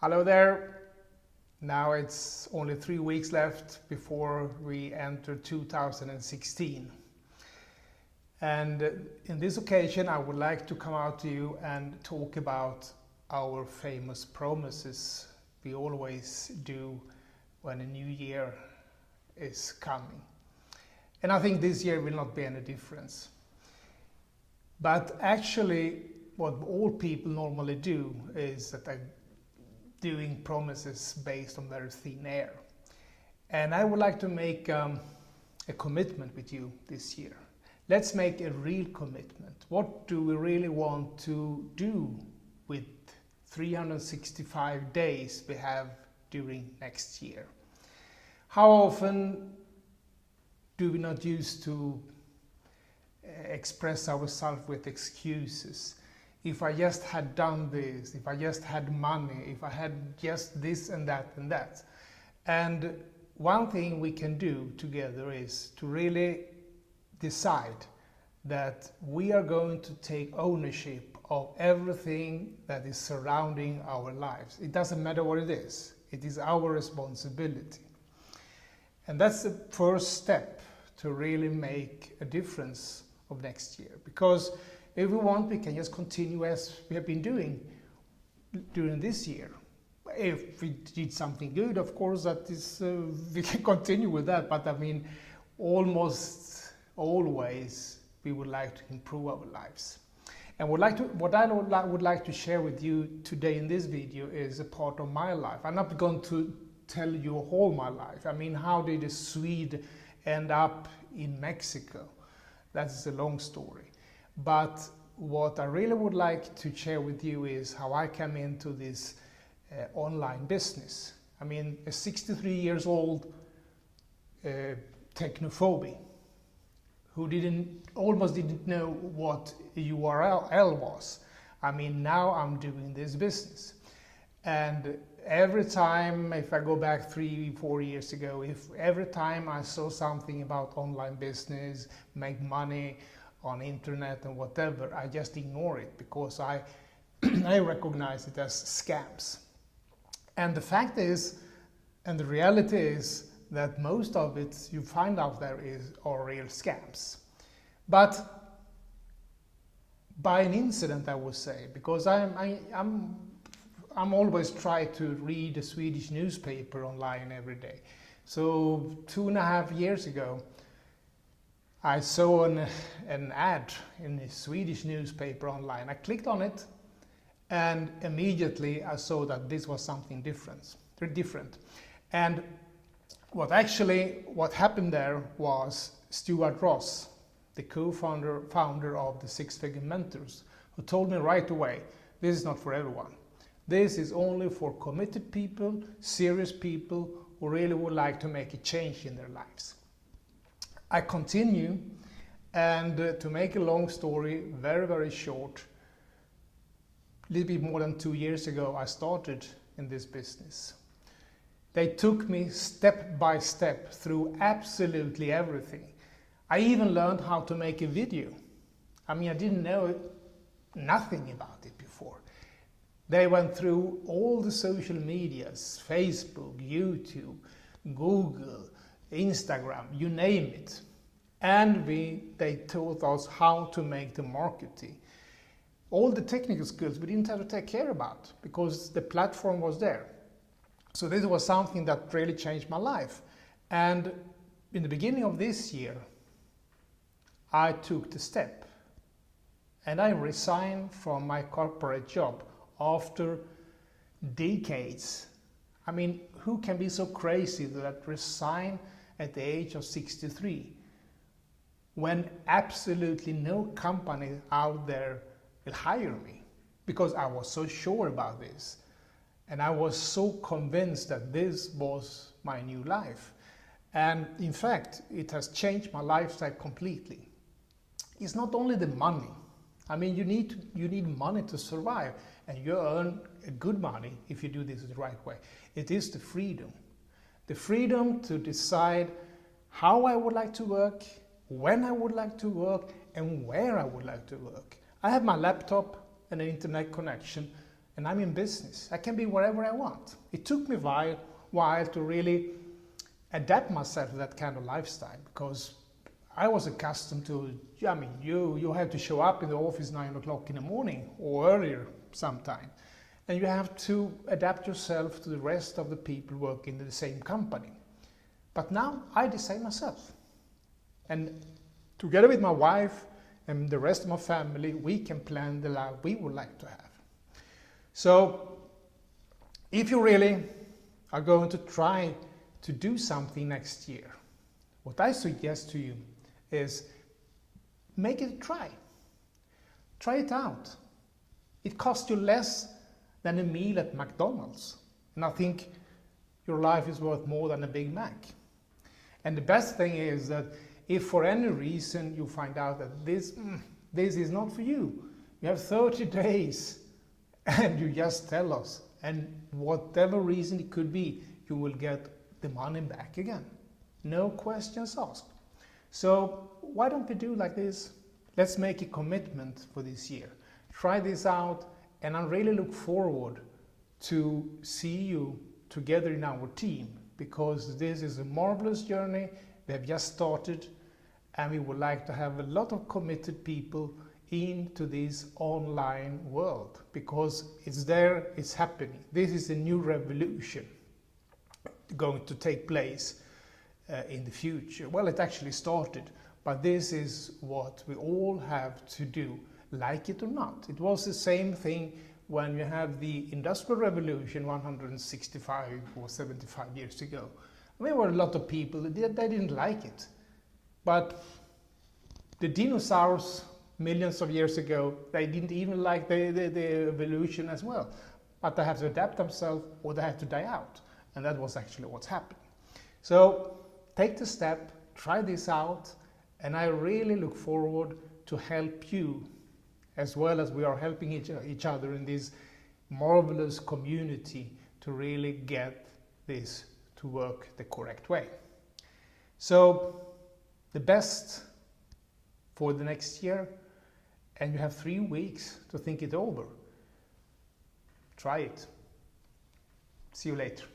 Hello there. Now it's only 3 weeks left before we enter 2016. And in this occasion, I would like to come out to you and talk about our famous promises we always do when a new year is coming. And I think this year will not be any difference. But actually, what all people normally do is that they're doing promises based on very thin air. And I would like to make a commitment with you this year. Let's make a real commitment. What do we really want to do with 365 days we have during next year? How often do we not use to express ourselves with excuses? If I just had done this, if I just had money, if I had just this and that and that. And one thing we can do together is to really decide that we are going to take ownership of everything that is surrounding our lives. It doesn't matter what it is our responsibility. And that's the first step to really make a difference of next year. Because if we want, we can just continue as we have been doing during this year. If we did something good, of course, that is we can continue with that. But I mean, almost always we would like to improve our lives. And what I would like to share with you today in this video is a part of my life. I'm not going to tell you all my life. I mean, how did a Swede end up in Mexico? That's a long story. But what I really would like to share with you is how I came into this online business. I mean, a 63 years old technophobia who almost didn't know what a URL was. I mean, now I'm doing this business. And every time, if I go back 3-4 years ago, every time I saw something about online business, make money on internet and whatever, I just ignore it because I recognize it as scams. And the fact is, and the reality is, that most of it you find out there are real scams. But by an incident, I would say, because I'm always try to read a Swedish newspaper online every day. So 2.5 years ago, I saw an ad in a Swedish newspaper online. I clicked on it, and immediately I saw that this was something different. And what happened there was Stuart Ross, the founder of the Six Figure Mentors, who told me right away, this is not for everyone. This is only for committed people, serious people who really would like to make a change in their lives. I continue, and to make a long story very, very short, a little bit more than 2 years ago, I started in this business. They took me step by step through absolutely everything. I even learned how to make a video. I mean, I didn't know nothing about it before. They went through all the social medias, Facebook, YouTube, Google, Instagram, you name it. And they taught us how to make the marketing. All the technical skills we didn't have to take care about because the platform was there. So this was something that really changed my life. And in the beginning of this year, I took the step and I resigned from my corporate job after decades. I mean, who can be so crazy that resign at the age of 63 when absolutely no company out there will hire me? Because I was so sure about this. And I was so convinced that this was my new life. And in fact, it has changed my lifestyle completely. It's not only the money. I mean, you need money to survive, and you earn good money if you do this the right way. It is the freedom. The freedom to decide how I would like to work, when I would like to work, and where I would like to work. I have my laptop and an internet connection, and I'm in business. I can be wherever I want. It took me a while to really adapt myself to that kind of lifestyle, because I was accustomed to, you have to show up in the office 9 o'clock in the morning or earlier sometime. And you have to adapt yourself to the rest of the people working in the same company. But now I decide myself. And together with my wife and the rest of my family, we can plan the life we would like to have. So if you really are going to try to do something next year, what I suggest to you is make it a try. Try it out. It costs you less than a meal at McDonald's. And I think your life is worth more than a Big Mac. And the best thing is that if for any reason you find out that this is not for you, you have 30 days and you just tell us. And whatever reason it could be, you will get the money back again. No questions asked. So why don't we do like this? Let's make a commitment for this year. Try this out, and I really look forward to see you together in our team, because this is a marvelous journey. We have just started, and we would like to have a lot of committed people into this online world, because it's there, it's happening. This is a new revolution going to take place in the future. Well, it actually started, but this is what we all have to do, like it or not. It was the same thing when you have the Industrial Revolution 165 or 75 years ago. There were a lot of people that they didn't like it. But the dinosaurs, millions of years ago, they didn't even like the evolution as well. But they have to adapt themselves, or they have to die out. And that was actually what's happening. So take the step, try this out, and I really look forward to help you, as well as we are helping each other in this marvelous community to really get this to work the correct way. So the best for the next year, and you have 3 weeks to think it over. Try it. See you later.